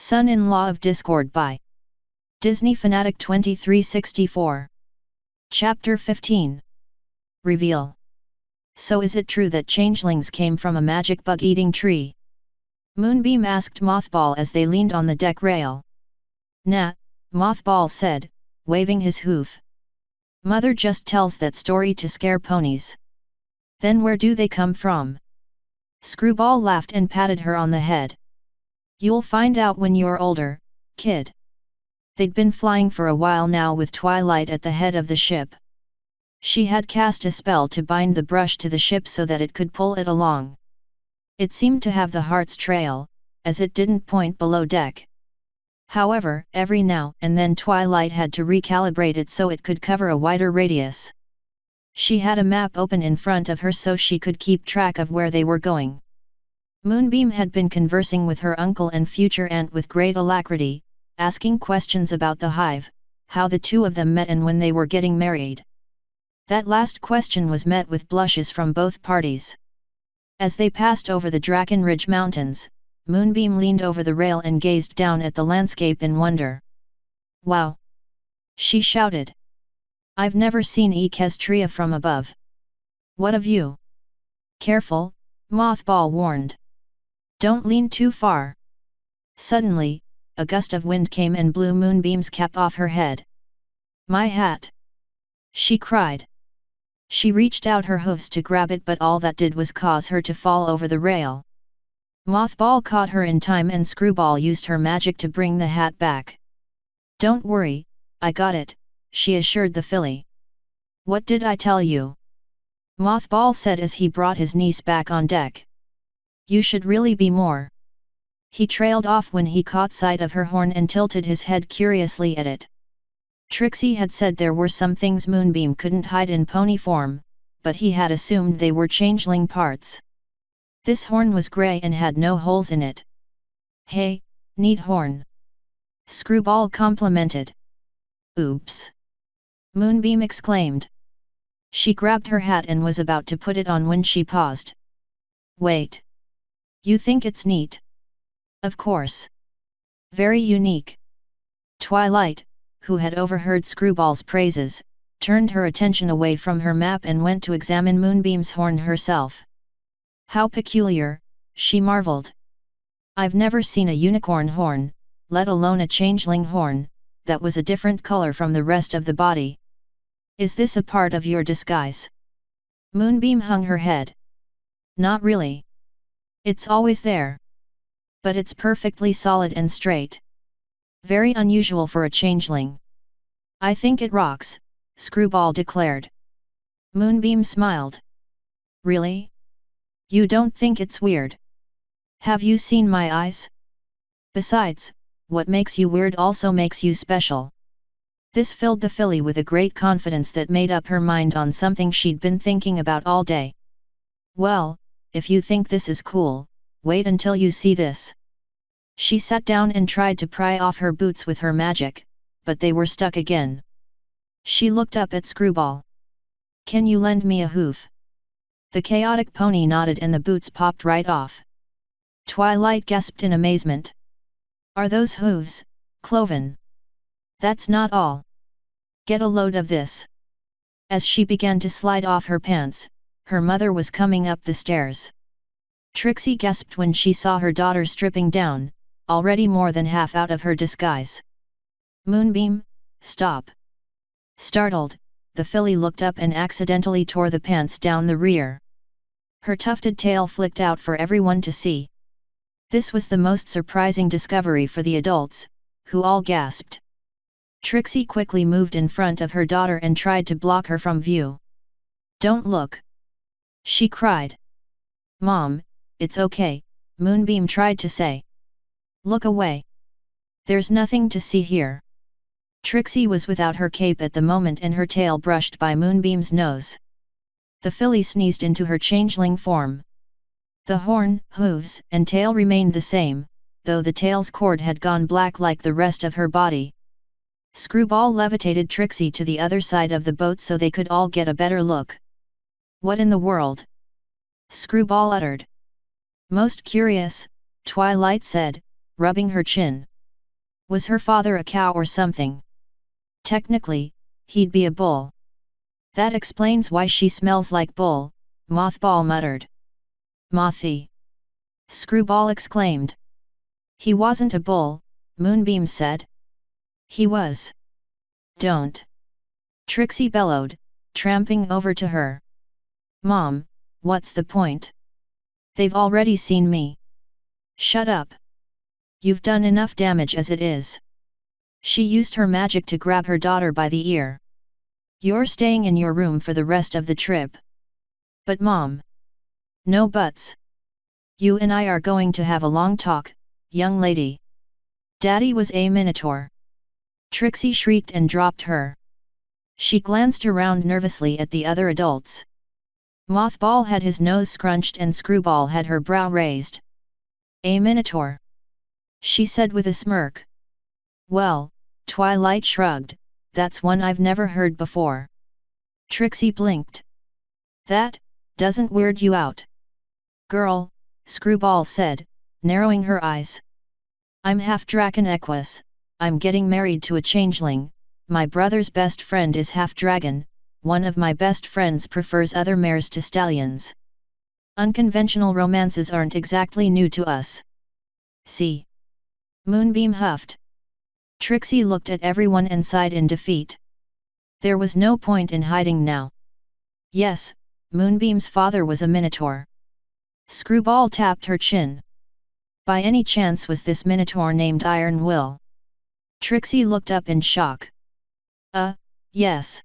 Son-in-Law of Discord by Disney Fanatic 2364. Chapter 15. Reveal. So is it true that changelings came from a magic bug-eating tree? Moonbeam asked Mothball as they leaned on the deck rail. Nah, Mothball said, waving his hoof. Mother just tells that story to scare ponies. Then where do they come from? Screwball laughed and patted her on the head. You'll find out when you're older, kid. They'd been flying for a while now with Twilight at the head of the ship. She had cast a spell to bind the brush to the ship so that it could pull it along. It seemed to have the heart's trail, as it didn't point below deck. However, every now and then Twilight had to recalibrate it so it could cover a wider radius. She had a map open in front of her so she could keep track of where they were going. Moonbeam had been conversing with her uncle and future aunt with great alacrity, asking questions about the hive, how the two of them met and when they were getting married. That last question was met with blushes from both parties. As they passed over the Drakenridge Mountains, Moonbeam leaned over the rail and gazed down at the landscape in wonder. Wow! She shouted. I've never seen Equestria from above. What a view! Careful, Mothball warned. Don't lean too far. Suddenly, a gust of wind came and blew Moonbeam's cap off her head. My hat! She cried. She reached out her hoofs to grab it, but all that did was cause her to fall over the rail. Mothball caught her in time and Screwball used her magic to bring the hat back. Don't worry, I got it, she assured the filly. What did I tell you? Mothball said as he brought his niece back on deck. You should really be more. He trailed off when he caught sight of her horn and tilted his head curiously at it. Trixie had said there were some things Moonbeam couldn't hide in pony form, but he had assumed they were changeling parts. This horn was grey and had no holes in it. Hey, neat horn! Screwball complimented. Oops! Moonbeam exclaimed. She grabbed her hat and was about to put it on when she paused. Wait! You think it's neat? Of course. Very unique. Twilight, who had overheard Screwball's praises, turned her attention away from her map and went to examine Moonbeam's horn herself. How peculiar, she marveled. I've never seen a unicorn horn, let alone a changeling horn, that was a different color from the rest of the body. Is this a part of your disguise? Moonbeam hung her head. Not really. It's always there. But it's perfectly solid and straight. Very unusual for a changeling. I think it rocks, Screwball declared. Moonbeam smiled. Really? You don't think it's weird? Have you seen my eyes? Besides, what makes you weird also makes you special. This filled the filly with a great confidence that made up her mind on something she'd been thinking about all day. Well, if you think this is cool, wait until you see this. She sat down and tried to pry off her boots with her magic, but they were stuck again. She looked up at Screwball. Can you lend me a hoof? The chaotic pony nodded and the boots popped right off. Twilight gasped in amazement. Are those hooves, Cloven? That's not all. Get a load of this. As she began to slide off her pants, her mother was coming up the stairs. Trixie gasped when she saw her daughter stripping down, already more than half out of her disguise. Moonbeam, stop! Startled, the filly looked up and accidentally tore the pants down the rear. Her tufted tail flicked out for everyone to see. This was the most surprising discovery for the adults, who all gasped. Trixie quickly moved in front of her daughter and tried to block her from view. Don't look! She cried. Mom, it's okay, Moonbeam tried to say. Look away. There's nothing to see here. Trixie was without her cape at the moment and her tail brushed by Moonbeam's nose. The filly sneezed into her changeling form. The horn, hooves, and tail remained the same, though the tail's cord had gone black like the rest of her body. Screwball levitated Trixie to the other side of the boat so they could all get a better look. What in the world? Screwball uttered. Most curious, Twilight said, rubbing her chin. Was her father a cow or something? Technically, he'd be a bull. That explains why she smells like bull, Mothball muttered. Mothy! Screwball exclaimed. He wasn't a bull, Moonbeam said. He was. Don't! Trixie bellowed, tramping over to her. Mom, what's the point? They've already seen me. Shut up. You've done enough damage as it is. She used her magic to grab her daughter by the ear. You're staying in your room for the rest of the trip. But Mom. No buts. You and I are going to have a long talk, young lady. Daddy was a minotaur. Trixie shrieked and dropped her. She glanced around nervously at the other adults. Mothball had his nose scrunched and Screwball had her brow raised. A minotaur? She said with a smirk. Well, Twilight shrugged, that's one I've never heard before. Trixie blinked. That doesn't weird you out? Girl, Screwball said, narrowing her eyes. I'm half dragon equus, I'm getting married to a changeling, my brother's best friend is half dragon, one of my best friends prefers other mares to stallions. Unconventional romances aren't exactly new to us. See? Moonbeam huffed. Trixie looked at everyone and sighed in defeat. There was no point in hiding now. Yes, Moonbeam's father was a minotaur. Screwball tapped her chin. By any chance was this minotaur named Iron Will? Trixie looked up in shock. Yes.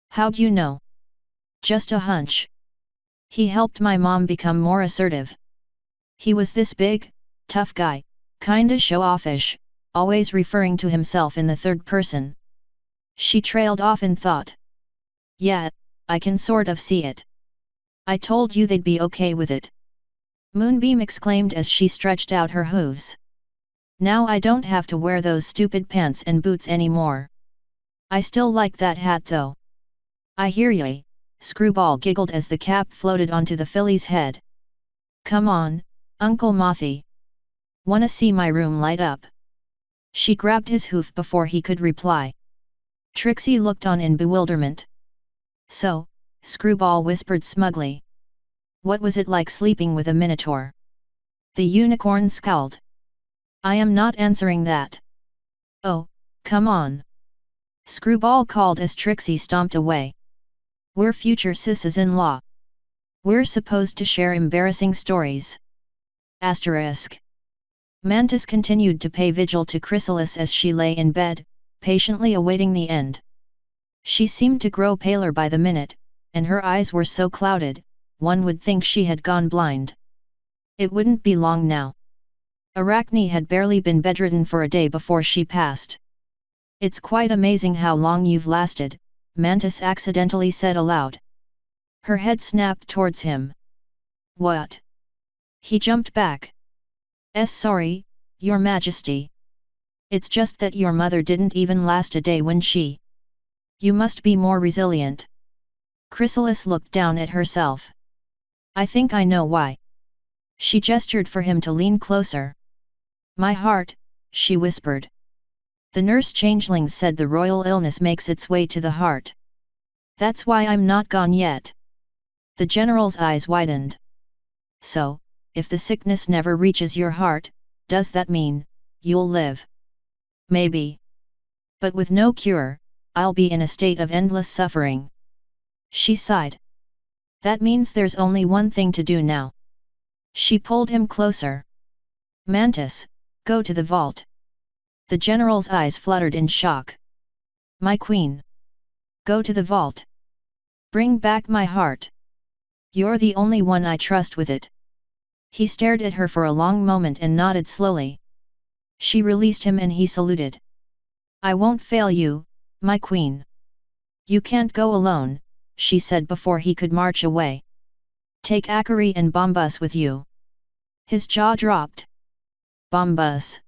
How'd you know? Just a hunch. He helped my mom become more assertive. He was this big, tough guy, kinda show-offish, always referring to himself in the third person. She trailed off in thought. Yeah, I can sort of see it. I told you they'd be okay with it. Moonbeam exclaimed as she stretched out her hooves. Now I don't have to wear those stupid pants and boots anymore. I still like that hat though. I hear ye, Screwball giggled as the cap floated onto the filly's head. Come on, Uncle Mothy. Wanna see my room light up? She grabbed his hoof before he could reply. Trixie looked on in bewilderment. So, Screwball whispered smugly. What was it like sleeping with a minotaur? The unicorn scowled. I am not answering that. Oh, come on. Screwball called as Trixie stomped away. We're future sisters-in-law. We're supposed to share embarrassing stories. Asterisk. Mantis continued to pay vigil to Chrysalis as she lay in bed, patiently awaiting the end. She seemed to grow paler by the minute, and her eyes were so clouded, one would think she had gone blind. It wouldn't be long now. Arachne had barely been bedridden for a day before she passed. It's quite amazing how long you've lasted, Mantis accidentally said aloud. Her head snapped towards him. What? He jumped back. Sorry, Your Majesty. It's just that your mother didn't even last a day when she... You must be more resilient. Chrysalis looked down at herself. I think I know why. She gestured for him to lean closer. My heart, she whispered. The nurse changelings said the royal illness makes its way to the heart. That's why I'm not gone yet. The general's eyes widened. So, if the sickness never reaches your heart, does that mean, you'll live? Maybe. But with no cure, I'll be in a state of endless suffering. She sighed. That means there's only one thing to do now. She pulled him closer. Mantis, go to the vault. The general's eyes fluttered in shock. My queen. Go to the vault. Bring back my heart. You're the only one I trust with it. He stared at her for a long moment and nodded slowly. She released him and he saluted. I won't fail you, my queen. You can't go alone, she said before he could march away. Take Akari and Bombus with you. His jaw dropped. Bombus.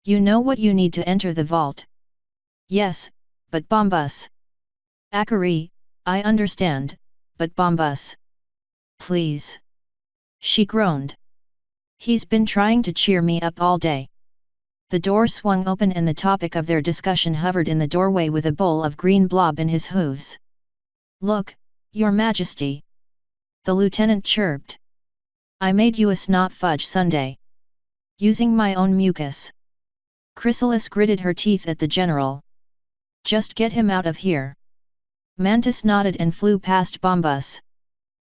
You know what you need to enter the vault. Yes, but Bombus. Akari, I understand, but Bombus. Please. She groaned. He's been trying to cheer me up all day. The door swung open and the topic of their discussion hovered in the doorway with a bowl of green blob in his hooves. "Look, Your Majesty!" the lieutenant chirped. "I made you a snot fudge sundae. Using my own mucus." Chrysalis gritted her teeth at the general. "Just get him out of here." Mantis nodded and flew past Bombus.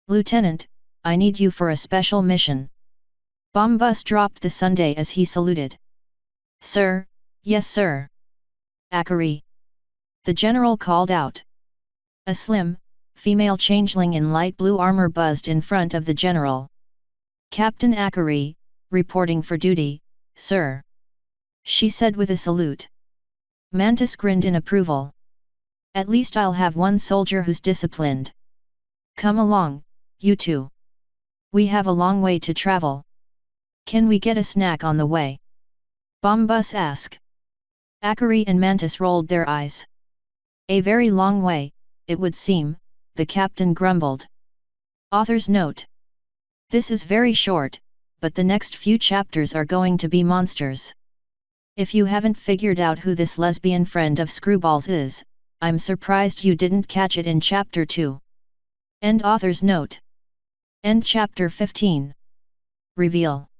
"Lieutenant, I need you for a special mission." Bombus dropped the sundae as he saluted. "Sir, yes sir." "Akari!" the general called out. A slim, female changeling in light blue armor buzzed in front of the general. "Captain Akari, reporting for duty, sir," she said with a salute. Mantis grinned in approval. "At least I'll have one soldier who's disciplined. Come along, you two. We have a long way to travel. Can we get a snack on the way?" Bombus asked. Akari and Mantis rolled their eyes. "A very long way, it would seem," the captain grumbled. Author's note: this is very short, but the next few chapters are going to be monsters. If you haven't figured out who this lesbian friend of Screwball's is, I'm surprised you didn't catch it in chapter 2. End author's note. End chapter 15. Reveal.